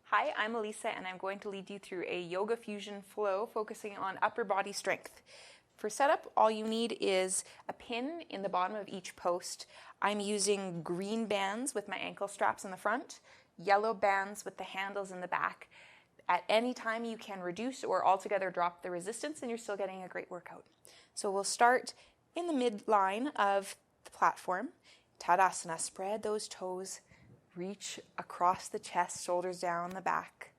Hi, I'm Elysa and I'm going to lead you through a yoga fusion flow focusing on upper body strength. For setup, all you need is a pin in the bottom of each post. I'm using green bands with my ankle straps in the front, yellow bands with the handles in the back. At any time you can reduce or altogether drop the resistance and you're still getting a great workout. So we'll start in the midline of the platform. Tadasana, spread those toes. Reach across the chest, shoulders down the back.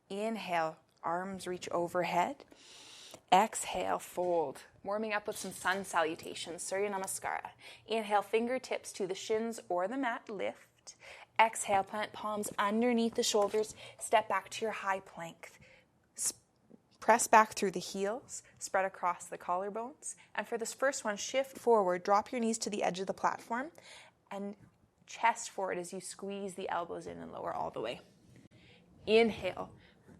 Inhale, arms reach overhead. Exhale, fold. Warming up with some sun salutations, Surya Namaskara. Inhale, fingertips to the shins or the mat, lift. Exhale, plant palms underneath the shoulders. Step back to your high plank. Press back through the heels, spread across the collarbones. And for this first one, shift forward, drop your knees to the edge of the platform, and chest forward as you squeeze the elbows in and lower all the way. Inhale,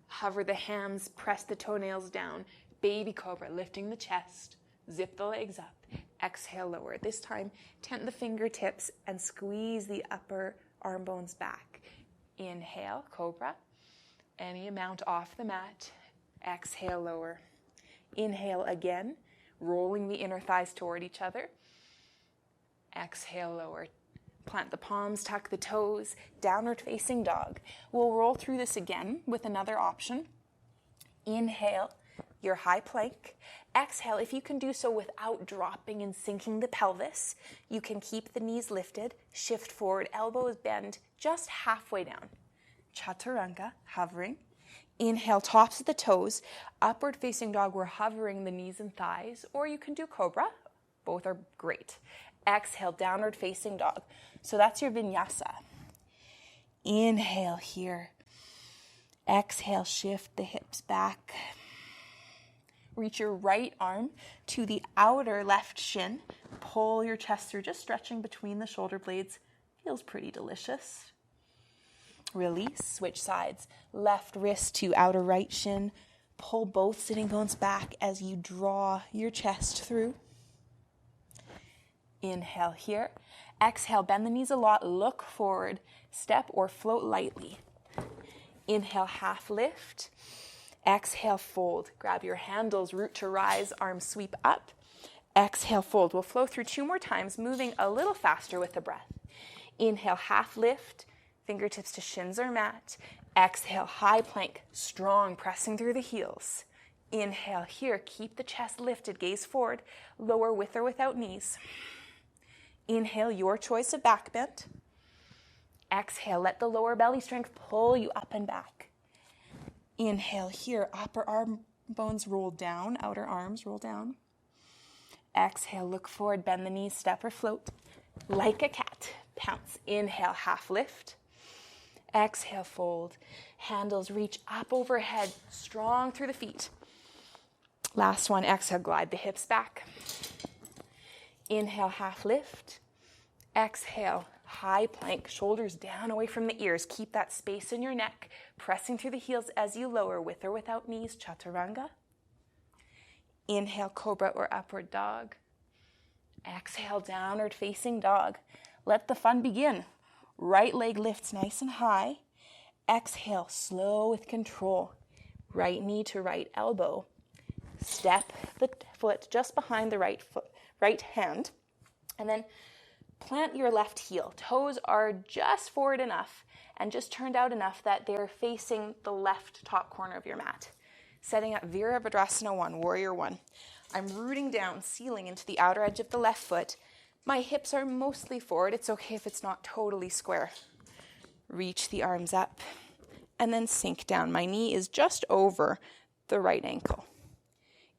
hover the hams, press the toenails down. Baby cobra, lifting the chest, zip the legs up. Exhale, lower. This time, tent the fingertips and squeeze the upper arm bones back. Inhale, cobra. Any amount off the mat. Exhale, lower. Inhale again, rolling the inner thighs toward each other. Exhale, lower. Plant the palms, tuck the toes, downward facing dog. We'll roll through this again with another option. Inhale, your high plank. Exhale, if you can do so without dropping and sinking the pelvis, you can keep the knees lifted, shift forward, elbows bend just halfway down. Chaturanga, hovering. Inhale, tops of the toes. Upward facing dog, we're hovering the knees and thighs, or you can do cobra. Both are great. Exhale, downward facing dog. So that's your vinyasa. Inhale here. Exhale, shift the hips back. Reach your right arm to the outer left shin. Pull your chest through, just stretching between the shoulder blades. Feels pretty delicious. Release, switch sides. Left wrist to outer right shin. Pull both sitting bones back as you draw your chest through. Inhale here. Exhale, bend the knees a lot, look forward, step or float lightly. Inhale, half lift. Exhale, fold. Grab your handles, root to rise, arms sweep up. Exhale, fold. We'll flow through 2 more times, moving a little faster with the breath. Inhale, half lift, fingertips to shins or mat. Exhale, high plank, strong, pressing through the heels. Inhale here, keep the chest lifted, gaze forward, lower with or without knees. Inhale, your choice of back bend. Exhale, let the lower belly strength pull you up and back. Inhale here, upper arm bones roll down, outer arms roll down. Exhale, look forward, bend the knees, step or float. Like a cat, pounce. Inhale, half lift. Exhale, fold. Handles reach up overhead, strong through the feet. Last one, exhale, glide the hips back. Inhale, half lift. Exhale, high plank, shoulders down away from the ears. Keep that space in your neck, pressing through the heels as you lower with or without knees, chaturanga. Inhale, cobra or upward dog. Exhale, downward facing dog. Let the fun begin. Right leg lifts nice and high. Exhale, slow with control. Right knee to right elbow. Step the foot just behind the right hand, and then plant your left heel. Toes are just forward enough and just turned out enough that they're facing the left top corner of your mat. Setting up Virabhadrasana 1, Warrior 1. I'm rooting down, sealing into the outer edge of the left foot. My hips are mostly forward. It's okay if it's not totally square. Reach the arms up and then sink down. My knee is just over the right ankle.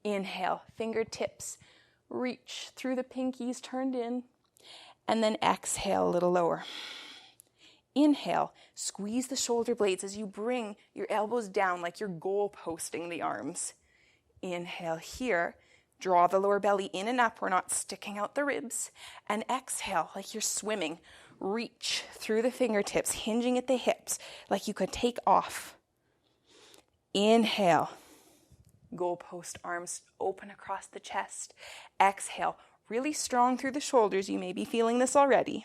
Inhale, fingertips reach through the pinkies turned in, and then exhale a little lower. Inhale, squeeze the shoulder blades as you bring your elbows down like you're goal posting the arms. Inhale here, draw the lower belly in and up, we're not sticking out the ribs. And exhale like you're swimming. Reach through the fingertips, hinging at the hips like you could take off. Inhale. Goalpost, arms open across the chest. Exhale, really strong through the shoulders. You may be feeling this already.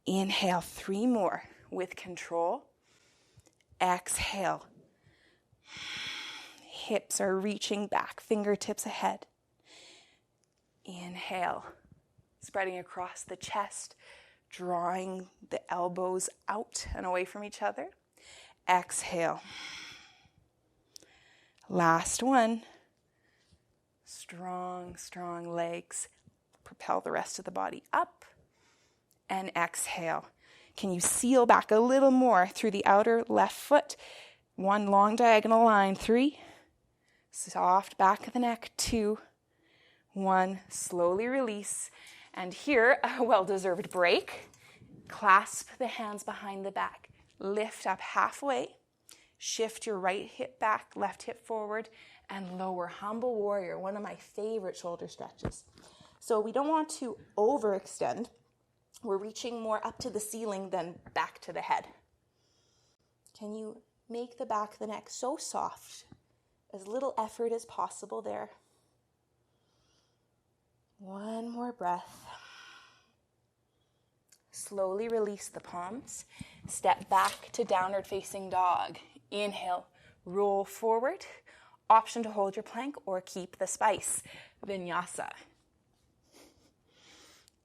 Inhale, 3 more with control. Exhale. Hips are reaching back, fingertips ahead. Inhale, spreading across the chest, drawing the elbows out and away from each other. Exhale. Last one. Strong, strong legs. Propel the rest of the body up. And exhale. Can you seal back a little more through the outer left foot? One long diagonal line. 3. Soft back of the neck. 2. 1. Slowly release. And here, a well-deserved break. Clasp the hands behind the back. Lift up halfway. Shift your right hip back, left hip forward, and lower. Humble warrior, one of my favorite shoulder stretches. So we don't want to overextend. We're reaching more up to the ceiling than back to the head. Can you make the back of the neck so soft? As little effort as possible there. One more breath. Slowly release the palms. Step back to downward facing dog. Inhale, roll forward. Option to hold your plank or keep the spice. Vinyasa.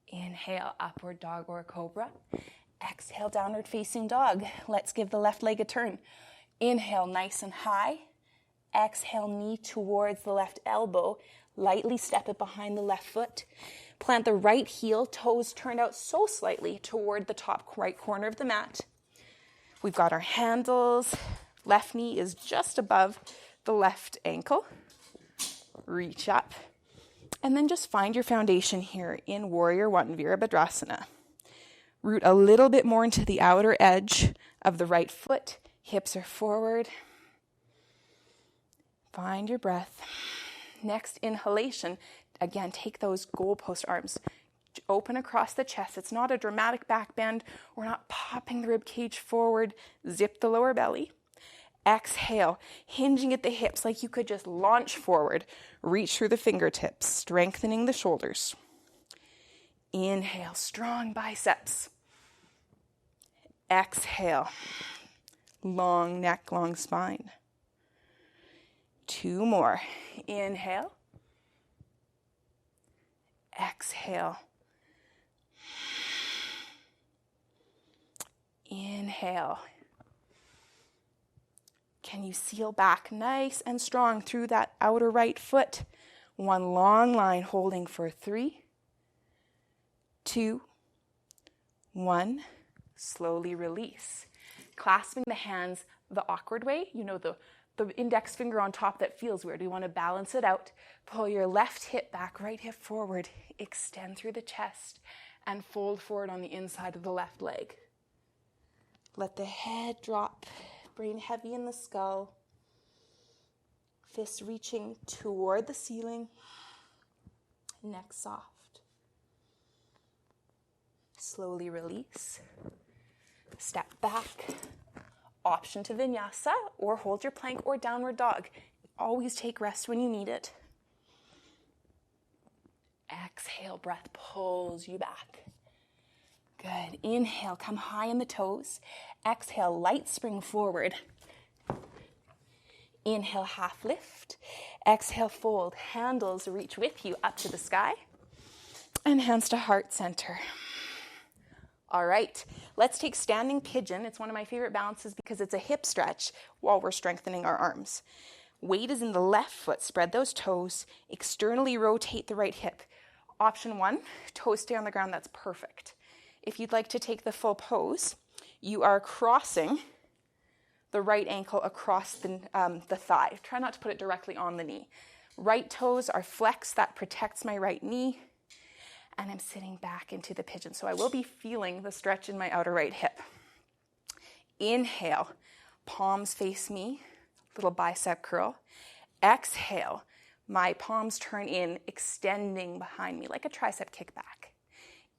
Inhale, upward dog or cobra. Exhale, downward facing dog. Let's give the left leg a turn. Inhale, nice and high. Exhale, knee towards the left elbow. Lightly step it behind the left foot. Plant the right heel, toes turned out so slightly toward the top right corner of the mat. We've got our handles. Left knee is just above the left ankle. Reach up. And then just find your foundation here in Warrior One, Virabhadrasana. Root a little bit more into the outer edge of the right foot. Hips are forward. Find your breath. Next inhalation, again, take those goalpost arms. Open across the chest. It's not a dramatic back bend. We're not popping the rib cage forward. Zip the lower belly. Exhale, hinging at the hips like you could just launch forward. Reach through the fingertips, strengthening the shoulders. Inhale, strong biceps. Exhale, long neck, long spine. 2 more. Inhale. Exhale. Inhale. Can you seal back nice and strong through that outer right foot? One long line holding for 3, 2, 1. Slowly release. Clasping the hands the awkward way. You know, the index finger on top that feels weird. We want to balance it out. Pull your left hip back, right hip forward. Extend through the chest and fold forward on the inside of the left leg. Let the head drop. Brain heavy in the skull. Fists reaching toward the ceiling. Neck soft. Slowly release. Step back. Option to vinyasa or hold your plank or downward dog. Always take rest when you need it. Exhale, breath pulls you back. Good. Inhale, come high in the toes. Exhale, light spring forward. Inhale, half lift. Exhale, fold. Handles reach with you up to the sky. And hands to heart center. All right, let's take standing pigeon. It's one of my favorite balances because it's a hip stretch while we're strengthening our arms. Weight is in the left foot. Spread those toes. Externally rotate the right hip. Option 1, toes stay on the ground. That's perfect. If you'd like to take the full pose, you are crossing the right ankle across the thigh. Try not to put it directly on the knee. Right toes are flexed. That protects my right knee. And I'm sitting back into the pigeon. So I will be feeling the stretch in my outer right hip. Inhale, palms face me, little bicep curl. Exhale, my palms turn in, extending behind me like a tricep kickback.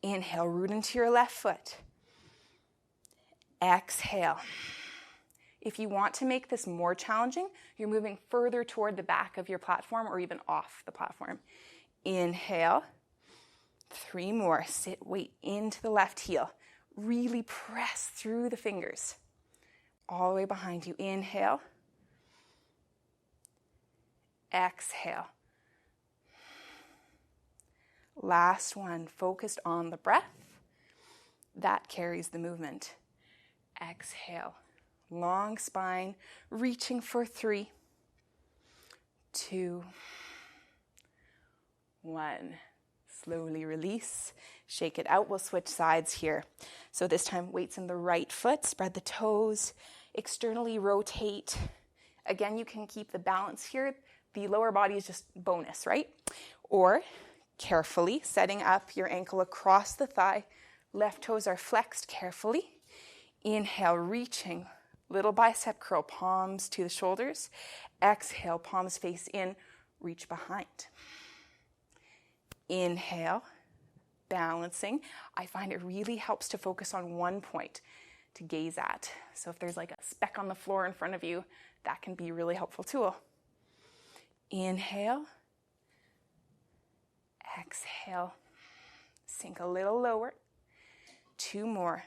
Inhale, root into your left foot. Exhale. If you want to make this more challenging, you're moving further toward the back of your platform or even off the platform. Inhale. 3 more. Sit weight into the left heel. Really press through the fingers. all the way behind you. Inhale. Exhale. Last one, focused on the breath. That carries the movement. Exhale. Long spine, reaching for 3, 2, 1. Slowly release. Shake it out. We'll switch sides here. So this time, weights in the right foot. Spread the toes. Externally rotate. Again, you can keep the balance here. The lower body is just bonus, right? Or carefully setting up your ankle across the thigh. Left toes are flexed carefully. Inhale, reaching. Little bicep curl, palms to the shoulders. Exhale, palms face in, reach behind. Inhale, balancing. I find it really helps to focus on one point to gaze at. So if there's like a speck on the floor in front of you, that can be a really helpful tool. Inhale. Exhale. Sink a little lower. 2 more.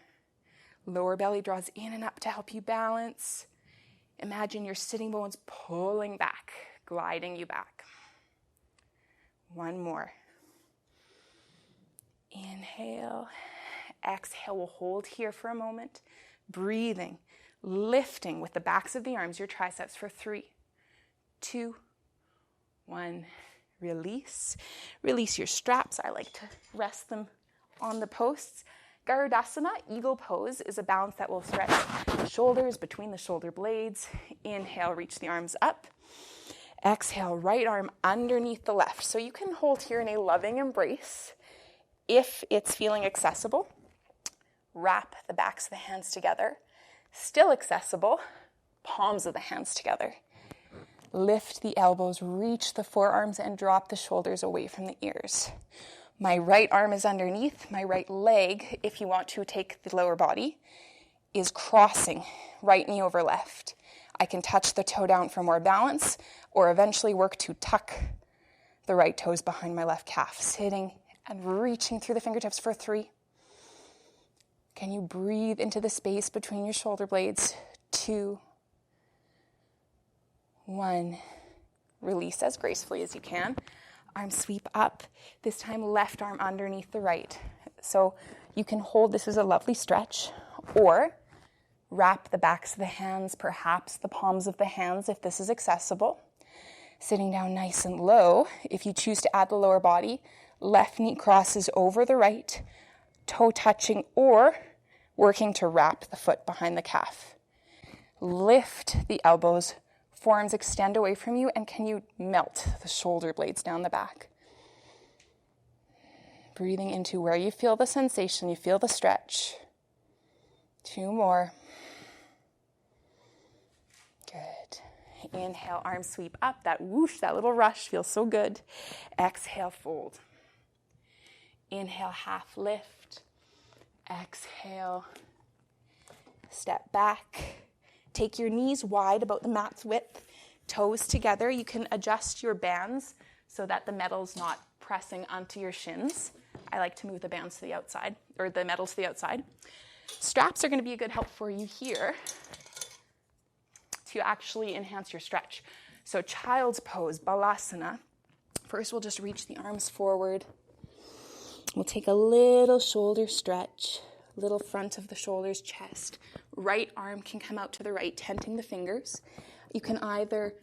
Lower belly draws in and up to help you balance. Imagine your sitting bones pulling back, gliding you back. 1 more. Inhale. Exhale. We'll hold here for a moment. Breathing, lifting with the backs of the arms, your triceps for 3, 2, 1. Release. Release your straps. I like to rest them on the posts. Garudasana, eagle pose, is a balance that will stretch the shoulders between the shoulder blades. Inhale, reach the arms up. Exhale, right arm underneath the left. So you can hold here in a loving embrace. If it's feeling accessible, wrap the backs of the hands together. Still accessible, palms of the hands together. Lift the elbows, reach the forearms, and drop the shoulders away from the ears. My right arm is underneath. My right leg, if you want to take the lower body, is crossing right knee over left. I can touch the toe down for more balance, or eventually work to tuck the right toes behind my left calf, sitting and reaching through the fingertips for 3. Can you breathe into the space between your shoulder blades? 2, 1. Release as gracefully as you can. Arm sweep up. This time, left arm underneath the right. So you can hold this as a lovely stretch, or wrap the backs of the hands, perhaps the palms of the hands if this is accessible. Sitting down nice and low. If you choose to add the lower body, left knee crosses over the right, toe touching, or working to wrap the foot behind the calf. Lift the elbows, forearms extend away from you, and can you melt the shoulder blades down the back? Breathing into where you feel the sensation, you feel the stretch. 2 more. Good. Inhale, arms sweep up. That whoosh, that little rush feels so good. Exhale, fold. Inhale, half lift. Exhale, step back. Take your knees wide, about the mat's width, toes together. You can adjust your bands so that the metal's not pressing onto your shins. I like to move the bands to the outside, or the metal to the outside. Straps are going to be a good help for you here to actually enhance your stretch. So child's pose, Balasana. First, we'll just reach the arms forward. We'll take a little shoulder stretch, little front of the shoulders, chest. Right arm can come out to the right, tenting the fingers. You can either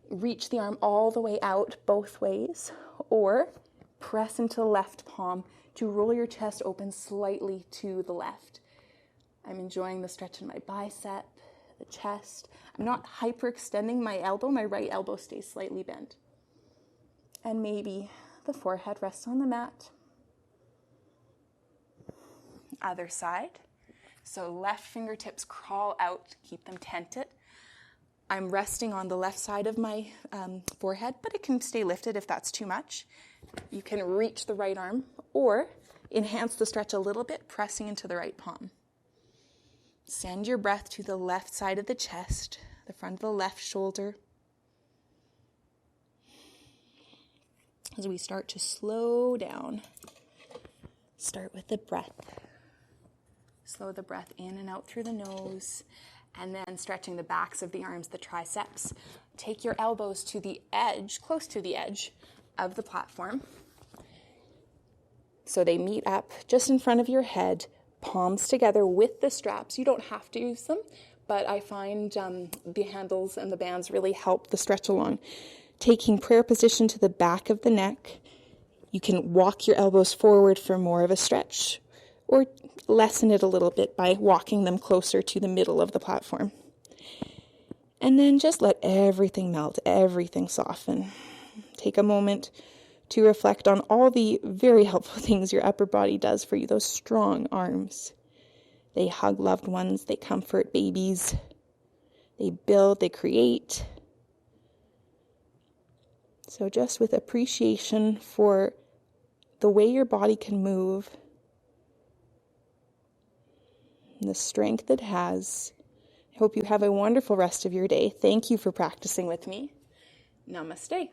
reach the arm all the way out both ways, or press into the left palm to roll your chest open slightly to the left. I'm enjoying the stretch in my bicep, the chest. I'm not hyperextending my elbow. My right elbow stays slightly bent. And maybe the forehead rests on the mat. Other side. So left fingertips crawl out, keep them tented. I'm resting on the left side of my forehead, but it can stay lifted if that's too much. You can reach the right arm or enhance the stretch a little bit, pressing into the right palm. Send your breath to the left side of the chest, the front of the left shoulder. As we start to slow down, start with the breath. Slow the breath in and out through the nose. And then stretching the backs of the arms, the triceps. Take your elbows to the edge, close to the edge of the platform. So they meet up just in front of your head, palms together with the straps. You don't have to use them, but I find the handles and the bands really help the stretch along. Taking prayer position to the back of the neck, you can walk your elbows forward for more of a stretch, or lessen it a little bit by walking them closer to the middle of the platform. And then just let everything melt, everything soften. Take a moment to reflect on all the very helpful things your upper body does for you, those strong arms. They hug loved ones, they comfort babies, they build, they create. So just with appreciation for the way your body can move, and the strength it has, I hope you have a wonderful rest of your day. Thank you for practicing with me. Namaste.